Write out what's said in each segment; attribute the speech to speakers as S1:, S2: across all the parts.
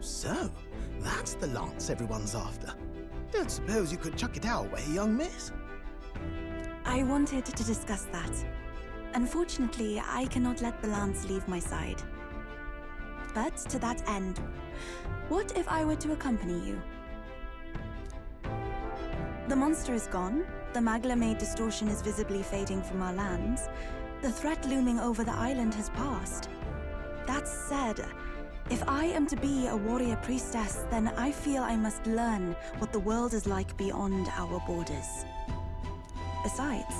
S1: So, that's the lance everyone's after. Don't suppose you could chuck it our way, young miss?
S2: I wanted to discuss that. Unfortunately, I cannot let the lance leave my side. But to that end, what if I were to accompany you? The monster is gone, the Magla-made distortion is visibly fading from our lands, the threat looming over the island has passed. That said, if I am to be a warrior priestess, then I feel I must learn what the world is like beyond our borders. Besides,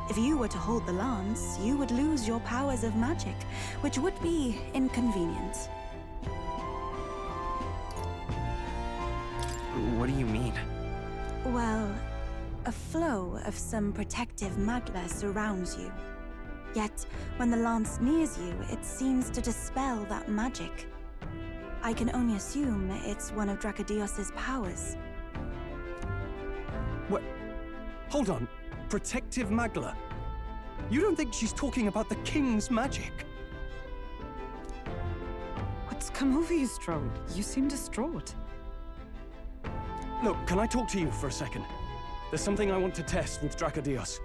S2: if you were to hold the lance, you would lose your powers of magic, which would be inconvenient.
S3: What do you mean?
S2: Well, a flow of some protective magla surrounds you. Yet, when the lance nears you, it seems to dispel that magic. I can only assume it's one of Dracodios's powers.
S4: What? Hold on. Protective magla? You don't think she's talking about the king's magic?
S5: What's come over you, Strode? You seem distraught.
S4: Look, can I talk to you for a second? There's something I want to test with Dracodios.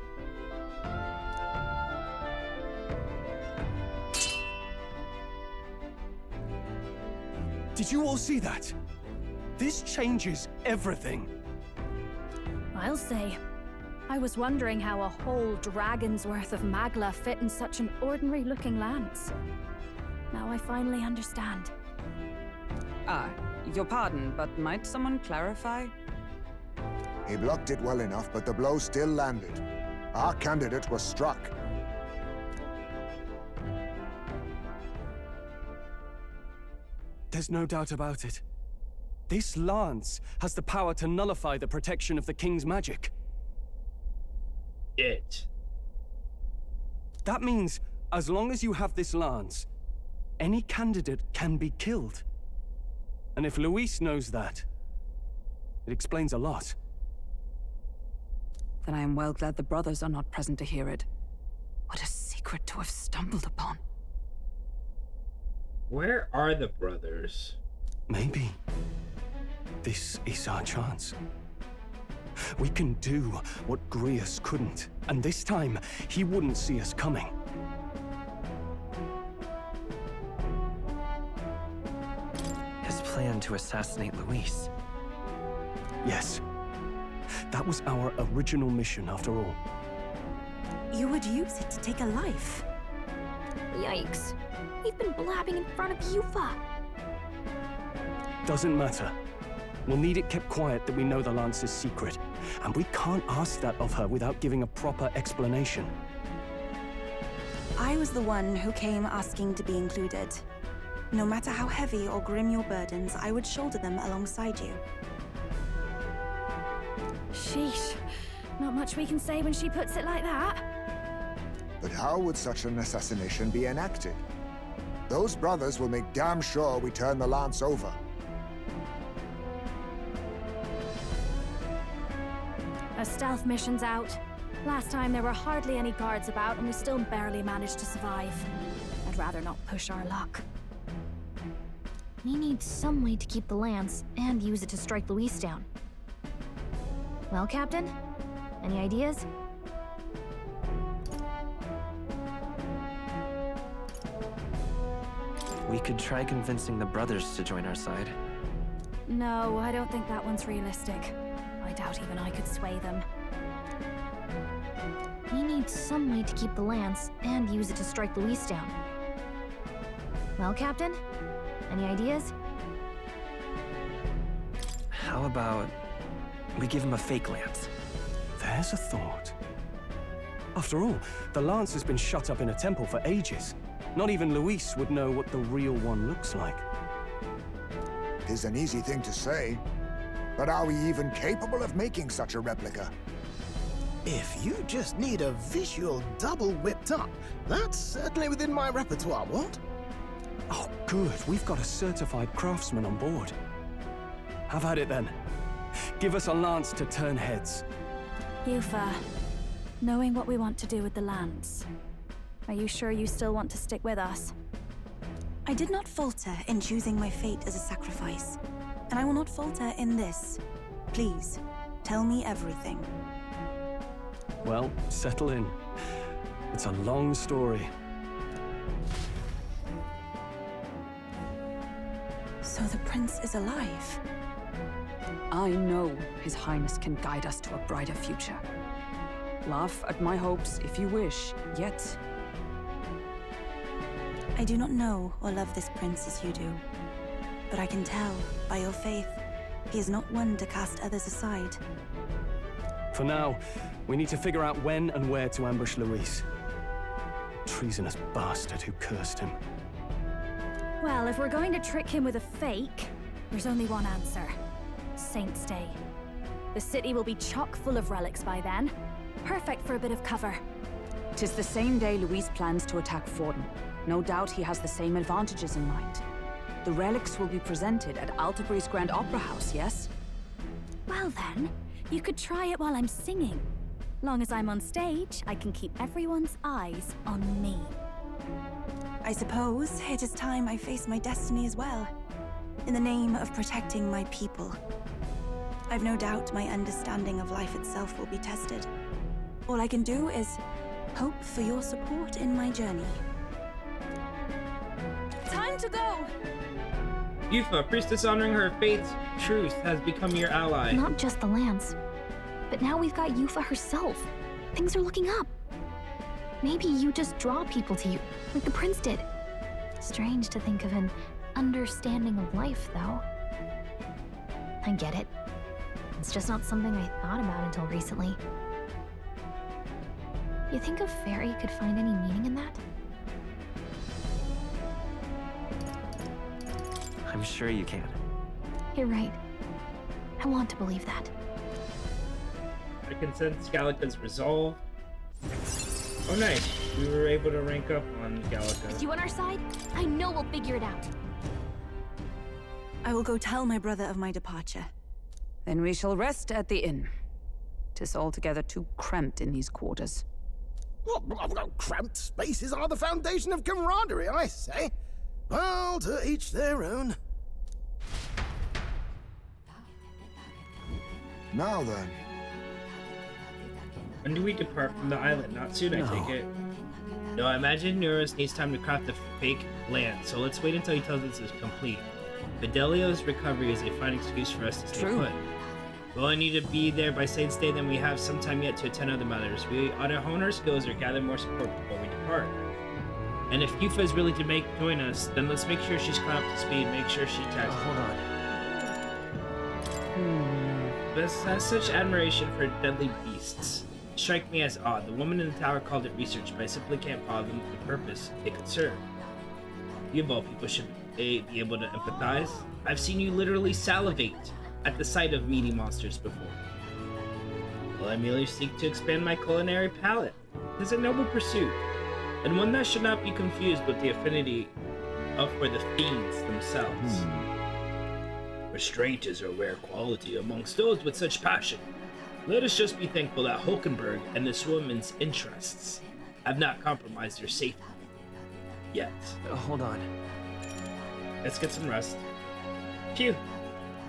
S4: Did you all see that? This changes everything.
S6: I'll say. I was wondering how a whole dragon's worth of magla fit in such an ordinary-looking lance. Now I finally understand.
S5: Your pardon, but might someone clarify?
S7: He blocked it well enough, but the blow still landed. Our candidate was struck.
S4: There's no doubt about it. This lance has the power to nullify the protection of the king's magic. That means, as long as you have this lance, any candidate can be killed. And if Luis knows that, it explains a lot.
S5: Then I am well glad the brothers are not present to hear it. What a secret to have stumbled upon.
S8: Where are the brothers?
S4: Maybe this is our chance. We can do what Grius couldn't, and this time, he wouldn't see us coming.
S3: His plan to assassinate Luis.
S4: Yes. That was our original mission, after all.
S2: You would use it to take a life.
S6: Yikes. We've been blabbing in front of Yufa.
S4: Doesn't matter. We'll need it kept quiet that we know the lance is secret, and we can't ask that of her without giving a proper explanation.
S2: I was the one who came asking to be included. No matter how heavy or grim your burdens, I would shoulder them alongside you.
S6: Sheesh. Not much we can say when she puts it like that.
S7: But how would such an assassination be enacted? Those brothers will make damn sure we turn the lance over.
S6: A stealth mission's out. Last time there were hardly any guards about and we still barely managed to survive. I'd rather not push our luck.
S9: We need some way to keep the lance and use it to strike Luis down. Well, Captain? Any ideas?
S3: We could try convincing the brothers to join our side.
S6: No, I don't think that one's realistic. I doubt even I could sway them.
S9: We need some way to keep the lance and use it to strike Luis down. Well, Captain? Any ideas?
S3: How about we give him a fake lance?
S4: There's a thought. After all, the lance has been shut up in a temple for ages. Not even Luis would know what the real one looks like.
S7: Tis an easy thing to say, but are we even capable of making such a replica?
S1: If you just need a visual double whipped up, that's certainly within my repertoire, what?
S4: Oh, good. We've got a certified craftsman on board. Have at it then. Give us a lance to turn heads.
S6: Yufa, knowing what we want to do with the lance, are you sure you still want to stick with us?
S2: I did not falter in choosing my fate as a sacrifice, and I will not falter in this. Please, tell me everything.
S4: Well, settle in. It's a long story.
S2: So the prince is alive?
S5: I know His Highness can guide us to a brighter future. Laugh at my hopes if you wish, yet
S2: I do not know or love this prince as you do, but I can tell by your faith he is not one to cast others aside.
S4: For now, we need to figure out when and where to ambush Luis. Treasonous bastard who cursed him.
S6: Well, if we're going to trick him with a fake, there's only one answer. Saint's Day. The city will be chock full of relics by then. Perfect for a bit of cover.
S5: 'tis the same day Luis plans to attack Forden. No doubt he has the same advantages in mind. The relics will be presented at Altabri's Grand Opera House, yes?
S6: Well then, you could try it while I'm singing. Long as I'm on stage, I can keep everyone's eyes on me.
S2: I suppose it is time I face my destiny as well, in the name of protecting my people. I've no doubt my understanding of life itself will be tested. All I can do is hope for your support in my journey. Time to go!
S8: Yufa, priestess honoring her faith's truth, has become your ally.
S9: Not just the lance, but now we've got Yufa herself. Things are looking up. Maybe you just draw people to you, like the prince did. Strange to think of an understanding of life, though. I get it. It's just not something I thought about until recently. You think a fairy could find any meaning in that?
S3: I'm sure you can.
S9: You're right. I want to believe that.
S8: I can sense Gallica's resolve. Oh nice, we were able to rank up on Gallica.
S9: With you on our side, I know we'll figure it out.
S2: I will go tell my brother of my departure.
S5: Then we shall rest at the inn. 'Tis altogether too cramped in these quarters.
S1: Well, cramped spaces are the foundation of camaraderie, I say. Well, to each their own.
S7: Now then.
S8: When do we depart from the island? Not soon, I take it. No, I imagine Neuros needs time to craft the fake land, so let's wait until he tells us it's complete. Fidelio's recovery is a fine excuse for us to stay put. We only need to be there by Saint's Day, then we have some time yet to attend other matters. We ought to hone our skills or gather more support before we depart. And if Yufa is willing to join us, then let's make sure she's caught up to speed, make sure she tags.
S3: Hold on.
S8: Bess has such admiration for deadly beasts. Strike me as odd. The woman in the tower called it research, but I simply can't fathom the purpose it could serve. You of all people should be able to empathize. I've seen you literally salivate at the sight of meaty monsters before. Well, I merely seek to expand my culinary palate. It is a noble pursuit, and one that should not be confused with the affinity for the fiends themselves. Restraint is a rare quality amongst those with such passion. Let us just be thankful that Hulkenberg and this woman's interests have not compromised their safety. Yet.
S3: Hold on.
S8: Let's get some rest. Phew.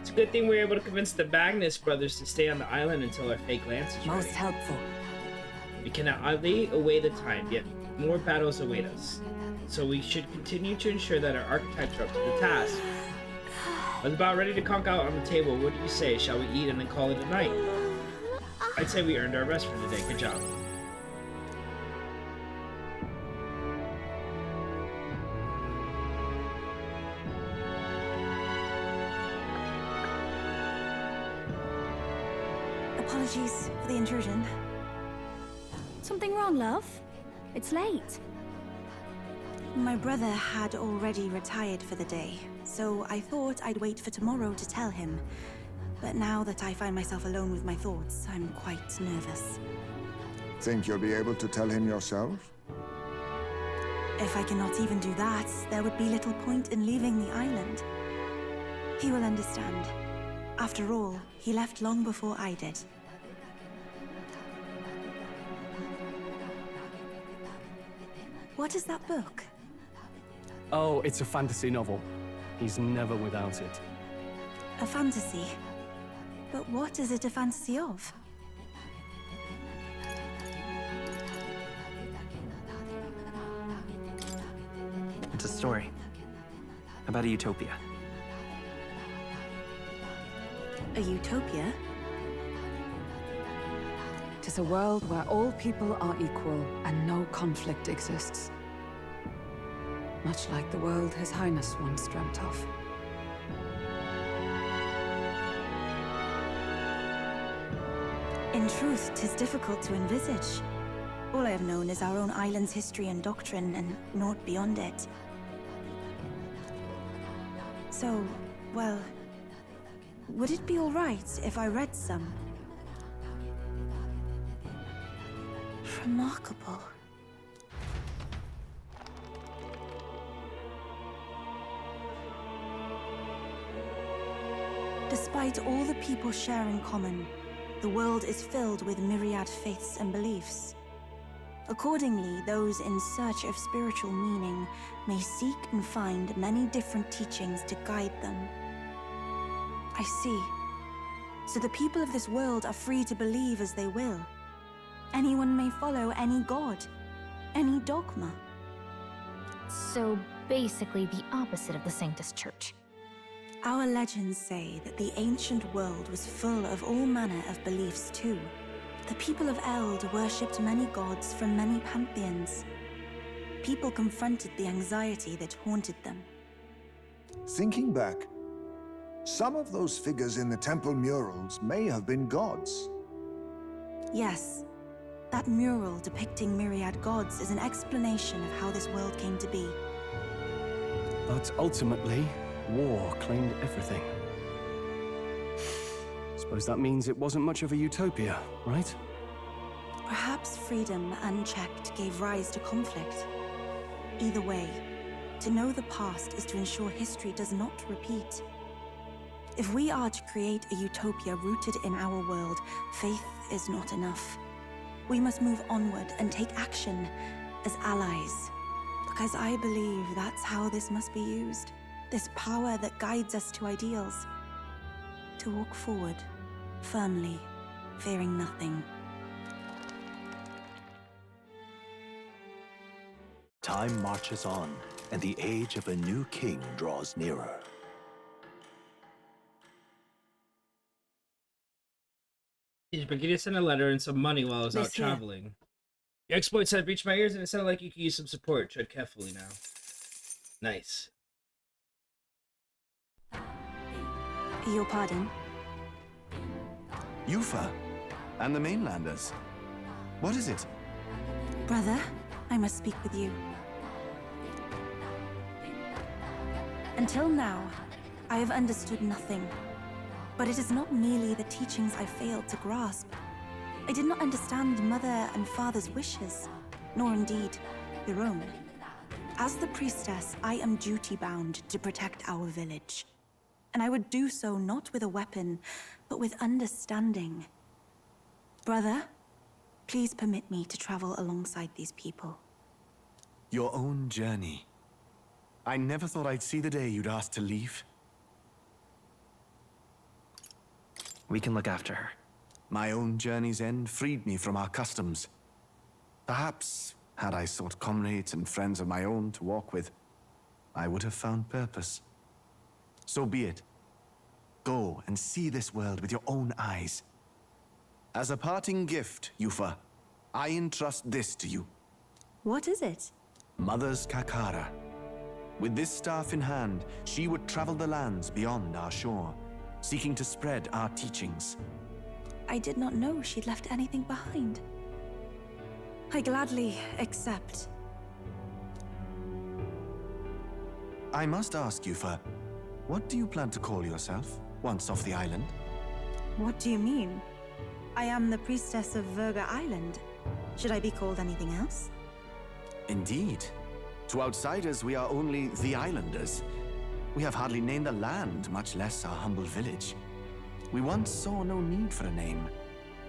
S8: It's a good thing we were able to convince the Magnus brothers to stay on the island until our fake lance is ready.
S5: Most helpful.
S8: We cannot idly away the time, yet more battles await us. So we should continue to ensure that our archetypes are up to the task. I was about ready to conk out on the table. What do you say? Shall we eat and then call it a night? I'd say we earned our rest for today. Good job.
S2: Apologies for the intrusion.
S6: Something wrong, love? It's late.
S2: My brother had already retired for the day, so I thought I'd wait for tomorrow to tell him. But now that I find myself alone with my thoughts, I'm quite nervous.
S7: Think you'll be able to tell him yourself?
S2: If I cannot even do that, there would be little point in leaving the island. He will understand. After all, he left long before I did. What is that book?
S4: Oh, it's a fantasy novel. He's never without it.
S2: A fantasy? But what is it a fantasy of?
S3: It's a story about a utopia.
S2: A utopia?
S5: It is a world where all people are equal and no conflict exists. Much like the world His Highness once dreamt of.
S2: In truth, 'tis difficult to envisage. All I have known is our own island's history and doctrine, and naught beyond it. So, well, would it be all right if I read some? Remarkable. Despite all the people share in common, the world is filled with myriad faiths and beliefs. Accordingly, those in search of spiritual meaning may seek and find many different teachings to guide them. I see. So the people of this world are free to believe as they will. Anyone may follow any god, any dogma.
S9: So basically the opposite of the Sanctus Church.
S2: Our legends say that the ancient world was full of all manner of beliefs too. The people of Eld worshipped many gods from many pantheons. People confronted the anxiety that haunted them.
S7: Thinking back, some of those figures in the temple murals may have been gods.
S2: Yes, that mural depicting myriad gods is an explanation of how this world came to be.
S4: But ultimately, war claimed everything. Suppose that means it wasn't much of a utopia, right?
S2: Perhaps freedom unchecked gave rise to conflict. Either way, to know the past is to ensure history does not repeat. If we are to create a utopia rooted in our world, faith is not enough. We must move onward and take action as allies. Because I believe that's how this must be used. This power that guides us to ideals. To walk forward, firmly, fearing nothing.
S10: Time marches on, and the age of a new king draws nearer.
S8: Spaghetti sent a letter and some money while I was out traveling. Your exploits had reached my ears, and it sounded like you could use some support. Tread carefully now. Nice.
S2: Your pardon?
S11: Yufa, and the mainlanders. What is it?
S2: Brother, I must speak with you. Until now, I have understood nothing. But it is not merely the teachings I failed to grasp. I did not understand Mother and Father's wishes, nor indeed your own. As the priestess, I am duty-bound to protect our village. And I would do so not with a weapon, but with understanding. Brother, please permit me to travel alongside these people.
S11: Your own journey. I never thought I'd see the day you'd ask to leave.
S3: We can look after her.
S11: My own journey's end freed me from our customs. Perhaps, had I sought comrades and friends of my own to walk with, I would have found purpose. So be it. Go and see this world with your own eyes. As a parting gift, Yufa, I entrust this to you.
S2: What is it?
S11: Mother's Kakara. With this staff in hand, she would travel the lands beyond our shore, seeking to spread our teachings.
S2: I did not know she'd left anything behind. I gladly accept.
S11: I must ask, Yufa, what do you plan to call yourself, once off the island?
S2: What do you mean? I am the priestess of Verga Island. Should I be called anything else?
S11: Indeed. To outsiders, we are only the islanders. We have hardly named the land, much less our humble village. We once saw no need for a name.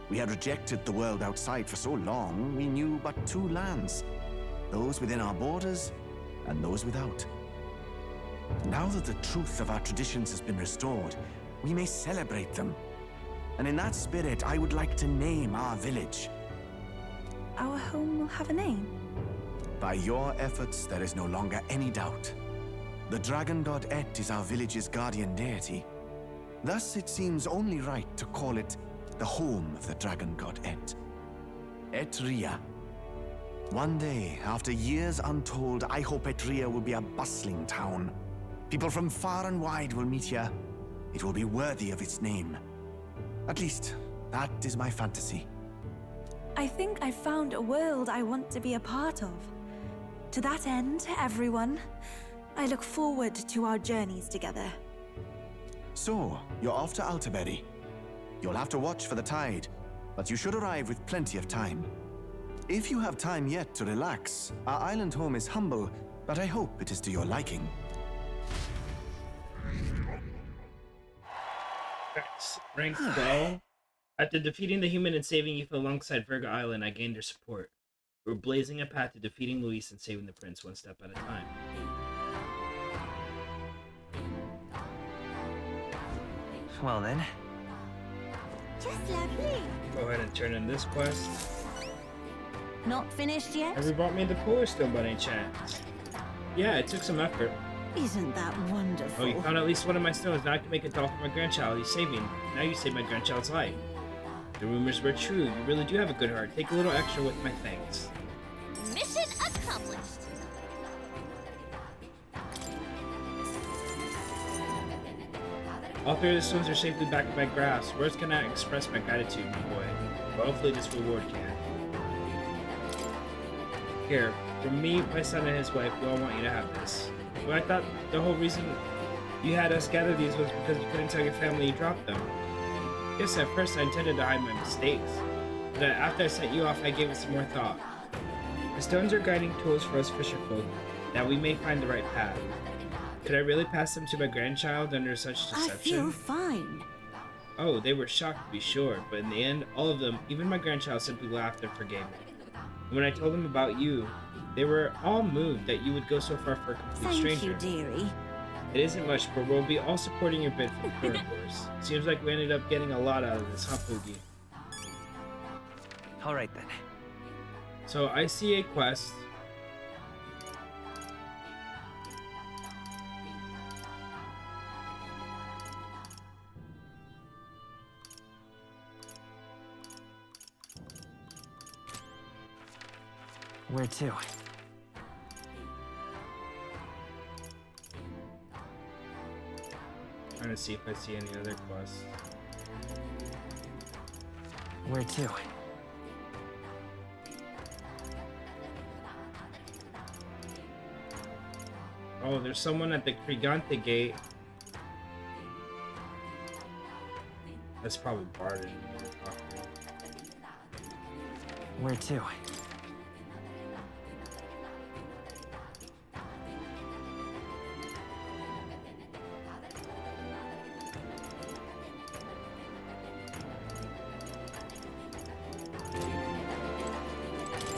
S11: We had rejected the world outside for so long, we knew but two lands. Those within our borders, and those without. Now that the truth of our traditions has been restored, we may celebrate them. And in that spirit, I would like to name our village.
S2: Our home will have a name.
S11: By your efforts, there is no longer any doubt. The dragon god Et is our village's guardian deity. Thus, it seems only right to call it the home of the dragon god Et. Etria. One day, after years untold, I hope Etria will be a bustling town. People from far and wide will meet here. It will be worthy of its name. At least, that is my fantasy.
S2: I think I found a world I want to be a part of. To that end, everyone, I look forward to our journeys together.
S11: So, you're off to Alterberry. You'll have to watch for the tide, but you should arrive with plenty of time. If you have time yet to relax, our island home is humble, but I hope it is to your liking.
S8: Rank 12. After defeating the human and saving Yufa alongside Virga Island, I gained their support. We're blazing a path to defeating Luis and saving the prince one step at a time.
S3: Well then.
S12: Just lovely.
S8: Go ahead and turn in this quest.
S12: Not finished yet?
S8: Have you brought me the pool still by any chance? Yeah, it took some effort.
S12: Isn't that wonderful?
S8: Oh, you found at least one of my stones. Now I can make a doll for my grandchild. Now you saved my grandchild's life. The rumors were true. You really do have a good heart. Take a little extra with my thanks.
S12: Mission accomplished.
S8: All three of the stones are safely back in my grasp. Words cannot express my gratitude, my boy. But hopefully this reward can. Here, from me, my son, and his wife, we all want you to have this. Well, I thought the whole reason you had us gather these was because you couldn't tell your family you dropped them. Yes, at first I intended to hide my mistakes, but after I sent you off, I gave it some more thought. The stones are guiding tools for us fisherfolk, that we may find the right path. Could I really pass them to my grandchild under such deception?
S12: I feel fine.
S8: Oh, they were shocked to be sure, but in the end, all of them, even my grandchild, simply laughed and forgave me. And when I told them about you, they were all moved that you would go so far for a complete stranger.
S12: Thank you, dearie.
S8: It isn't much, but we'll be all supporting your bid for the current course. Seems like we ended up getting a lot out of this, huh, Poogie?
S3: Alright then.
S8: So I see a quest.
S3: Where to?
S8: Trying to see if I see any other quests.
S3: Where to?
S8: Oh, there's someone at the Krigante gate. That's probably Barden.
S3: Where to?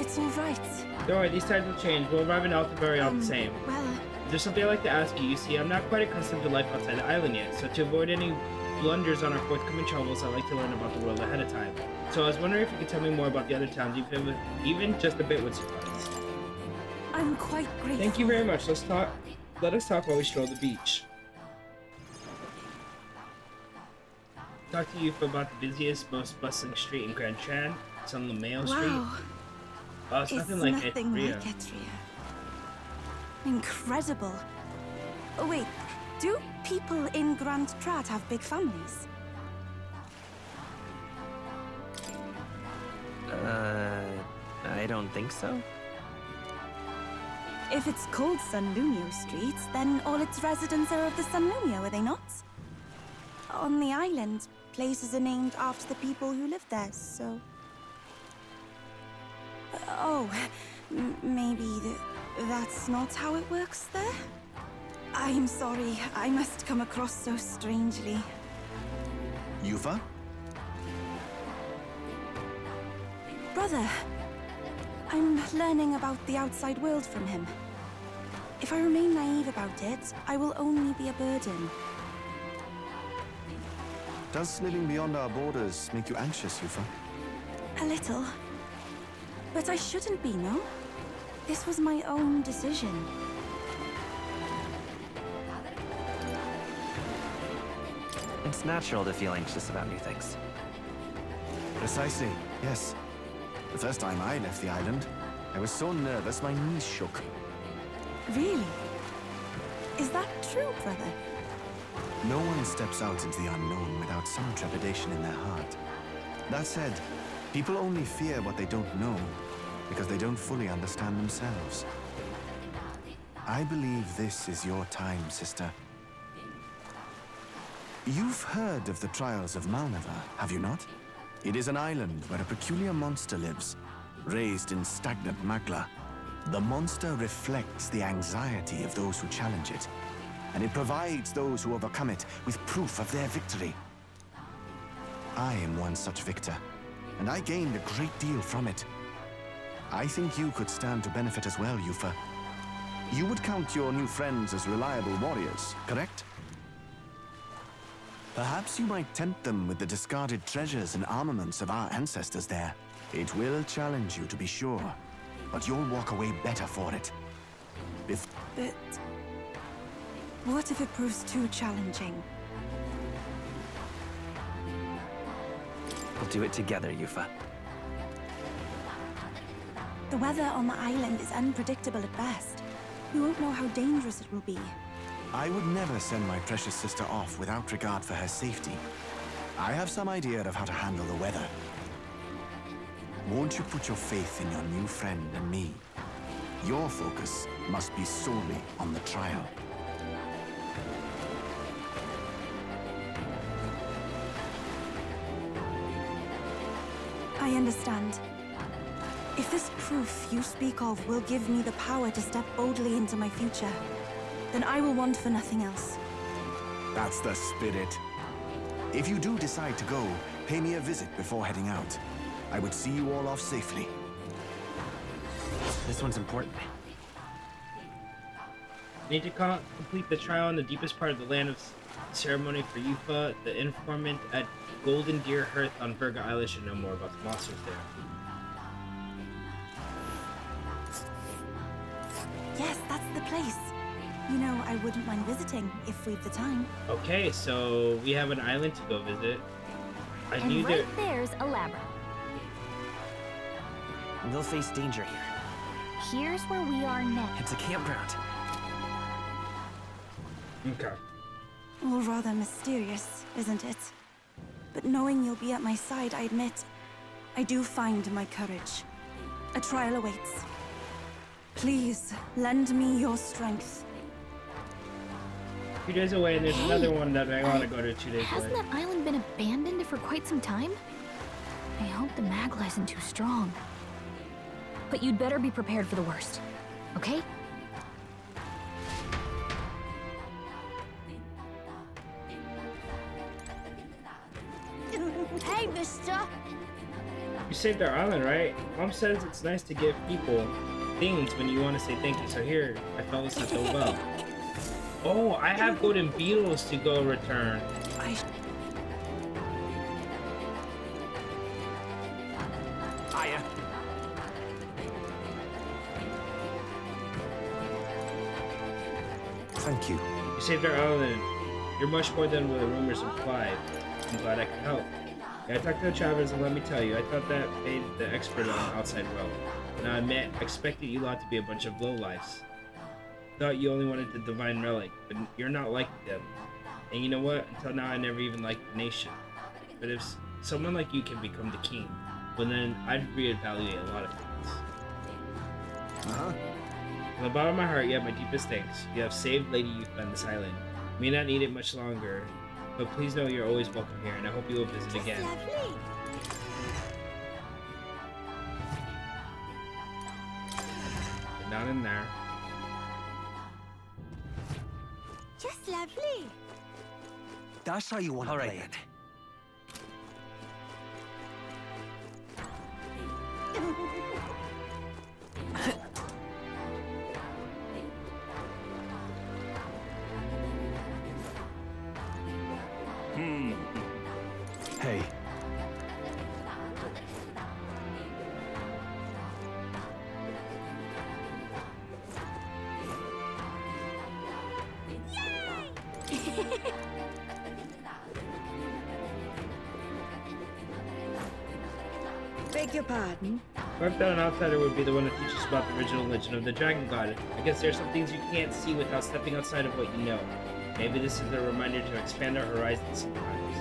S2: It's all right.
S8: Don't worry, these times will change. We'll arrive in Alterberry all the same.
S2: Well,
S8: There's something I'd like to ask you. You see, I'm not quite accustomed to life outside the island yet, so to avoid any blunders on our forthcoming travels, I like to learn about the world ahead of time. So I was wondering if you could tell me more about the other towns, even just a bit would suffice.
S2: I'm quite grateful.
S8: Thank you very much. Let us talk while we stroll the beach. Talk to you about the busiest, most bustling street in Grand Chan. It's on the Mayo Street. Oh, it's nothing like Etria.
S2: Incredible. Oh wait, do people in Grand Trat have big families?
S3: I don't think so.
S2: If it's called Sunlumio Street, then all its residents are of the Sunlumio, are they not? On the island, places are named after the people who live there, so... Oh, maybe that's not how it works there? I'm sorry, I must come across so strangely.
S11: Yufa?
S2: Brother, I'm learning about the outside world from him. If If I remain naive about it, I will only be a burden.
S11: Does living beyond our borders make you anxious, Yufa?
S2: A little. But I shouldn't be, no? This was my own decision.
S3: It's natural to feel anxious about new things.
S11: Precisely, yes. The first time I left the island, I was so nervous my knees shook.
S2: Really? Is that true, brother?
S11: No one steps out into the unknown without some trepidation in their heart. That said, people only fear what they don't know because they don't fully understand themselves. I believe this is your time, sister. You've heard of the trials of Malnever, have you not? It is an island where a peculiar monster lives, raised in stagnant magla. The monster reflects the anxiety of those who challenge it, and it provides those who overcome it with proof of their victory. I am one such victor, and I gained a great deal from it. I think you could stand to benefit as well, Yufa. You would count your new friends as reliable warriors, correct? Perhaps you might tempt them with the discarded treasures and armaments of our ancestors there. It will challenge you, to be sure, but you'll walk away better for it.
S2: But... what if it proves too challenging?
S3: We'll do it together, Yufa.
S2: The weather on the island is unpredictable at best. We won't know how dangerous it will be.
S11: I would never send my precious sister off without regard for her safety. I have some idea of how to handle the weather. Won't you put your faith in your new friend and me? Your focus must be solely on the trial.
S2: I understand. If this proof you speak of will give me the power to step boldly into my future, then I will want for nothing else.
S11: That's the spirit. If you do decide to go, pay me a visit before heading out. I would see you all off safely.
S3: This one's important.
S8: Need to complete the trial in the deepest part of the land of ceremony for Yufa. The informant at Golden Deer Hearth on Virga Island should know more about the monsters there.
S2: Yes, that's the place. You know, I wouldn't mind visiting if we've the time.
S8: Okay, so we have an island to go visit. I knew
S9: right there's a labyrinth.
S3: They'll face danger here.
S9: Here's where we are next.
S3: It's a campground.
S8: Okay.
S2: All rather mysterious, isn't it? But knowing you'll be at my side, I admit, I do find my courage. A trial awaits. Please, lend me your strength.
S8: 2 days away, and there's another one that I want to go to 2 days away.
S9: Hasn't that island been abandoned for quite some time? I hope the magla isn't too strong. But you'd better be prepared for the worst, okay?
S12: Hey, mister!
S8: You saved our island, right? Mom says it's nice to give people things when you want to say thank you. So here, I fell asleep so well. Oh, I have golden beetles to go return.
S3: Aya.
S11: Thank you.
S8: You saved our island. You're much more than what the rumors implied. I'm glad I could help. Yeah, I talked to the travelers and let me tell you, I thought that made the expert on the outside world. Now I expected you lot to be a bunch of lowlifes. Thought you only wanted the divine relic, but you're not like them. And you know what? Until now I never even liked the nation. But if someone like you can become the king, well then I'd reevaluate a lot of things. From the bottom of my heart, you have my deepest thanks. You have saved Lady Yufa on this island. You may not need it much longer, but please know you're always welcome here, and I hope you will visit again. But not in there.
S12: Just lovely.
S3: That's how you want to play it.
S13: Beg your pardon?
S8: I thought an outsider would be the one to teach us about the original legend of the Dragon God. I guess there's some things you can't see without stepping outside of what you know. Maybe this is a reminder to expand our horizons sometimes.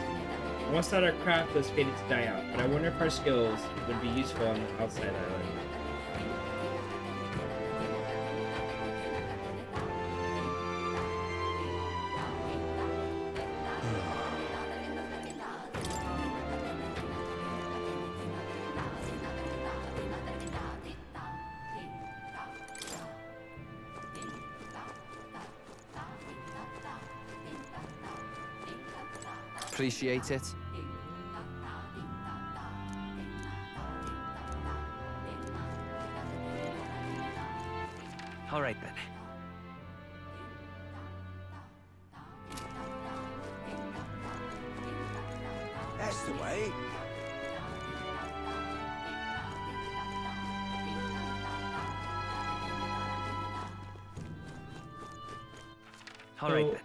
S8: I once thought our craft was fated to die out, but I wonder if our skills would be useful on the outside island.
S3: Appreciate it. All right then.
S14: That's the way.
S3: All right then.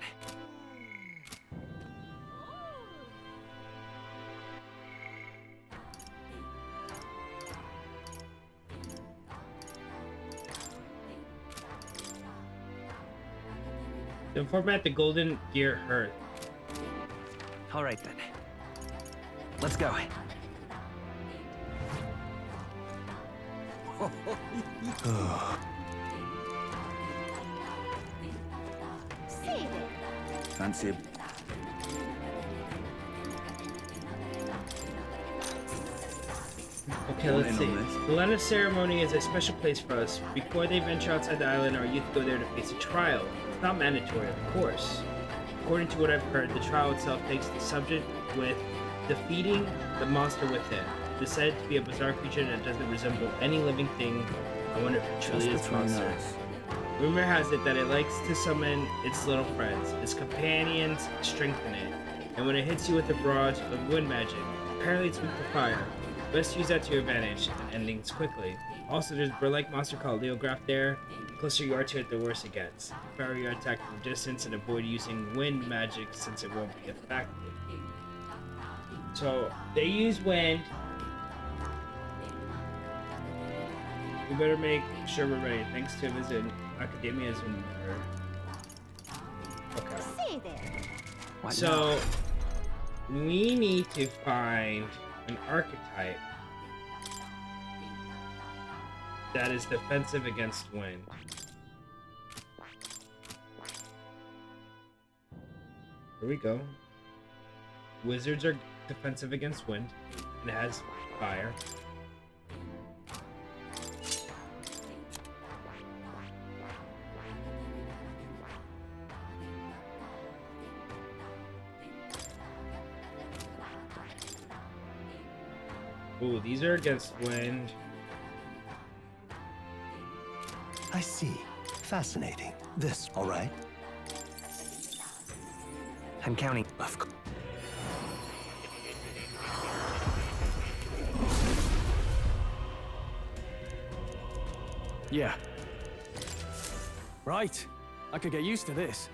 S8: Then format the golden gear hearth.
S3: All right then. Let's go.
S14: Fancy a
S8: Okay, let's see. The Land of Ceremony is a special place for us. Before they venture outside the island, our youth go there to face a trial. It's not mandatory, of course. According to what I've heard, the trial itself takes the subject with defeating the monster within. It is said to be a bizarre creature that doesn't resemble any living thing. I wonder if it truly is a monster. Rumor has it that it likes to summon its little friends. Its companions strengthen it. And when it hits you with a barrage of wind magic, apparently it's weak to fire. Best use that to your advantage and end things quickly. Also, there's a bird-like monster called Leograph there. The closer you are to it, the worse it gets. Fire your attack from distance and avoid using wind magic since it won't be effective. So, they use wind. We better make sure we're ready. Thanks to a visit, Academia's in there. Okay.
S12: Say there.
S8: So, we need to find an archetype that is defensive against wind. Here we go. Wizards are defensive against wind, and it has fire. Ooh, these are against wind.
S10: I see. Fascinating. This, all right?
S3: I'm counting.
S10: Of course.
S4: Yeah. Right. I could get used to this.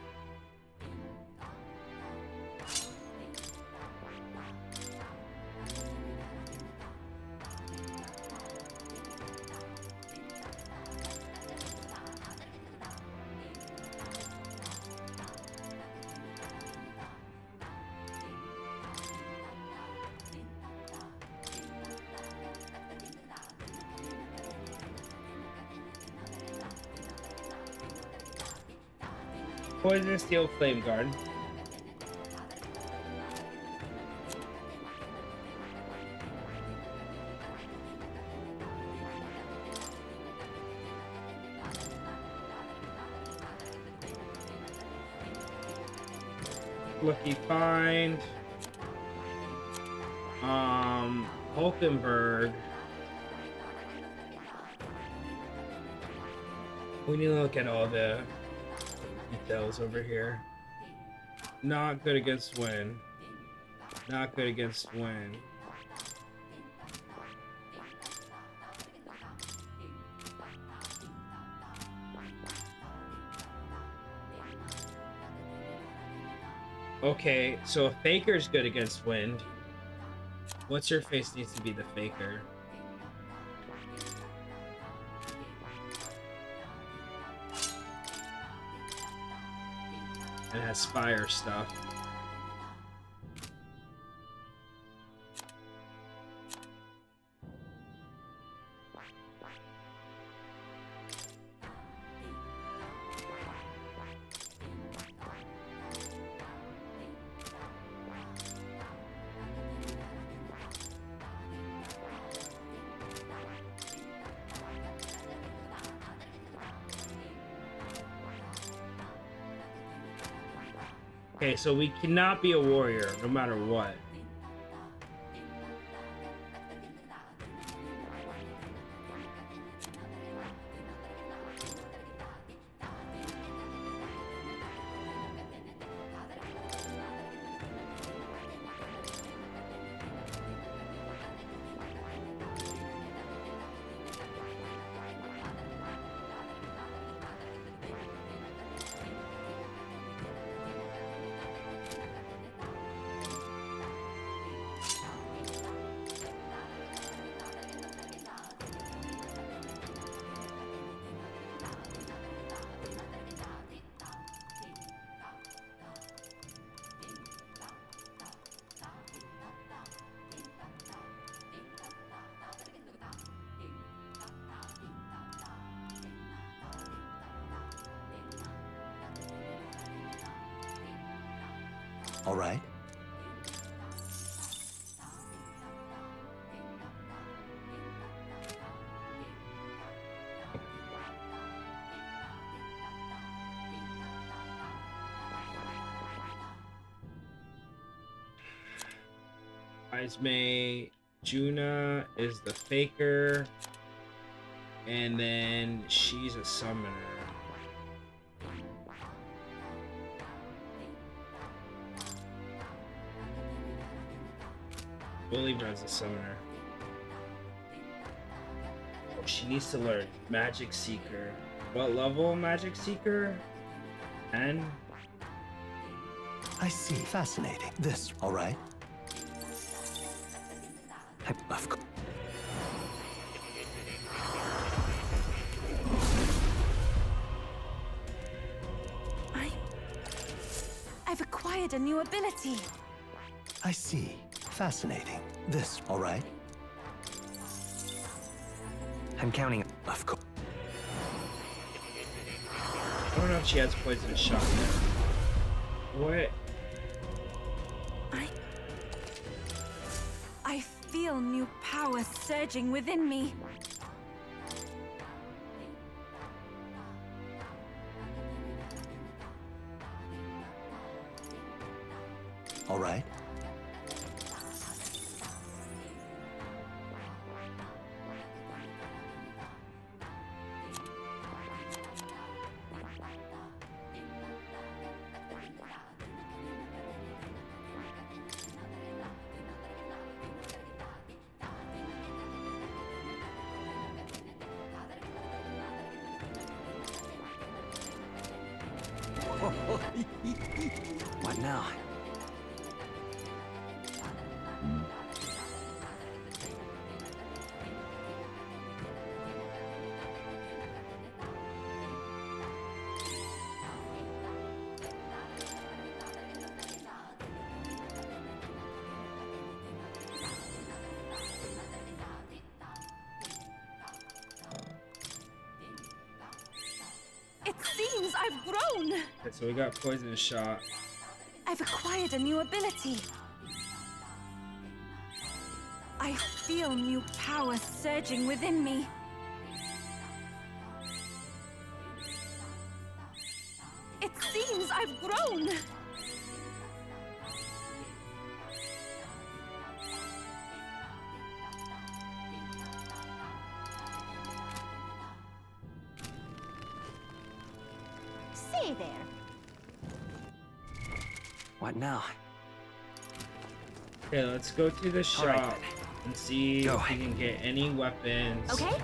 S8: Poison Steel Flame Guard. Lucky Find. Hulkenberg. We need to look at all the details over here. Not good against wind. Not good against wind. Okay, so a faker's good against wind. What's your face needs to be the faker? and has fire stuff. Okay, so we cannot be a warrior no matter what.
S10: All right.
S8: Ismay, Juna is the faker, and then she's a summoner. We'll leave her as a summoner. Oh, she needs to learn Magic Seeker. What level Magic Seeker? 10?
S10: I see. Fascinating. This, all right? Of course.
S2: I've acquired a new ability.
S10: I see. Fascinating. This, all right?
S3: I'm counting.
S10: Of course.
S8: I don't know if she has poison shot there. What?
S2: I feel new power surging within me.
S10: All right.
S3: What now?
S2: It seems I've grown.
S8: Okay, so we got poison shot.
S2: I've acquired a new ability. I feel new power surging within me. It seems I've grown.
S12: Say there.
S3: What now?
S8: Okay, let's go to the shop
S3: right,
S8: and see if we can get any weapons.
S12: Okay.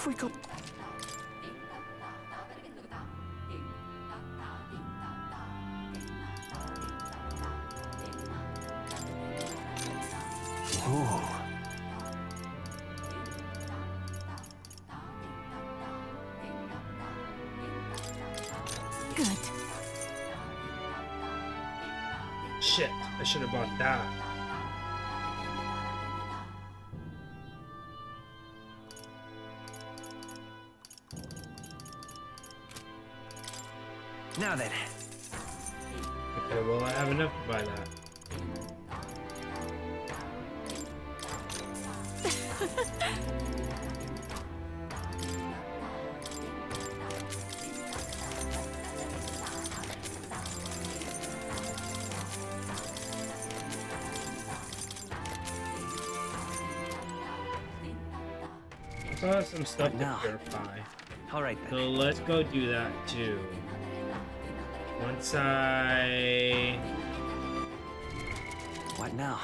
S3: we go?
S11: Oh.
S2: Good.
S8: Shit, I should have bought that.
S3: Now then.
S8: Okay, well I have enough to buy that. I saw some stuff to purify.
S3: All right then.
S8: So let's go do that too. Once I...
S3: What now?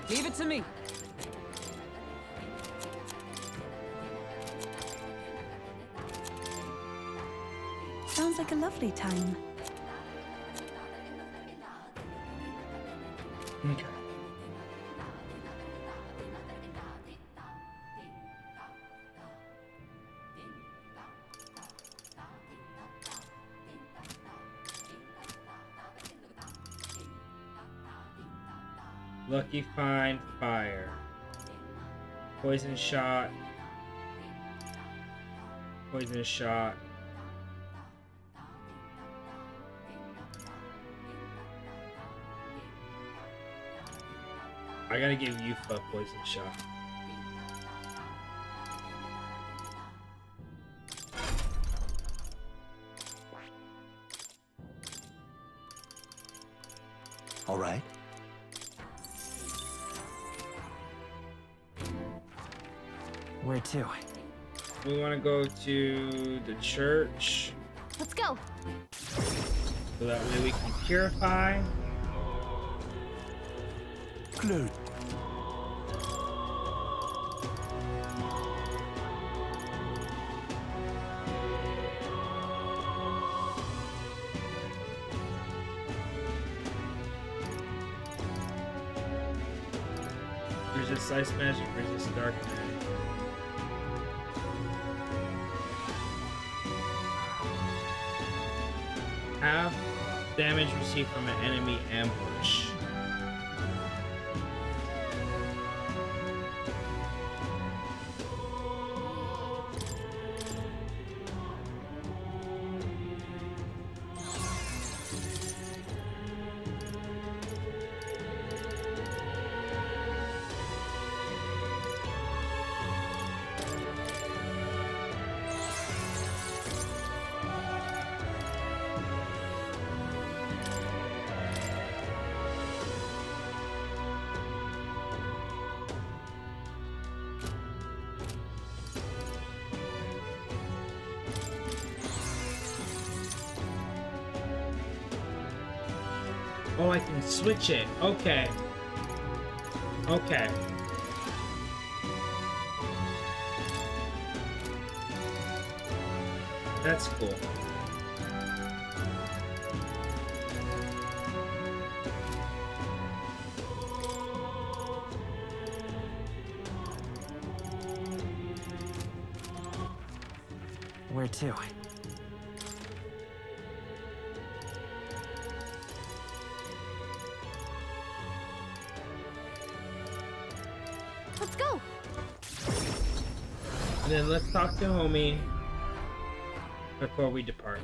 S5: Leave it to me.
S2: Sounds like a lovely time.
S8: Okay. Lucky find fire. Poison shot. Poison shot. I gotta give you a poison shot.
S10: All right.
S3: Where to?
S8: We want to go to the church.
S9: Let's go.
S8: So that way we can purify.
S10: Good.
S8: Resist ice magic, resist dark magic. Half damage received from an enemy ambush. Oh, I can switch it. Okay. Okay. That's cool.
S3: Where to?
S9: Let's go.
S8: And then let's talk to homie before we depart.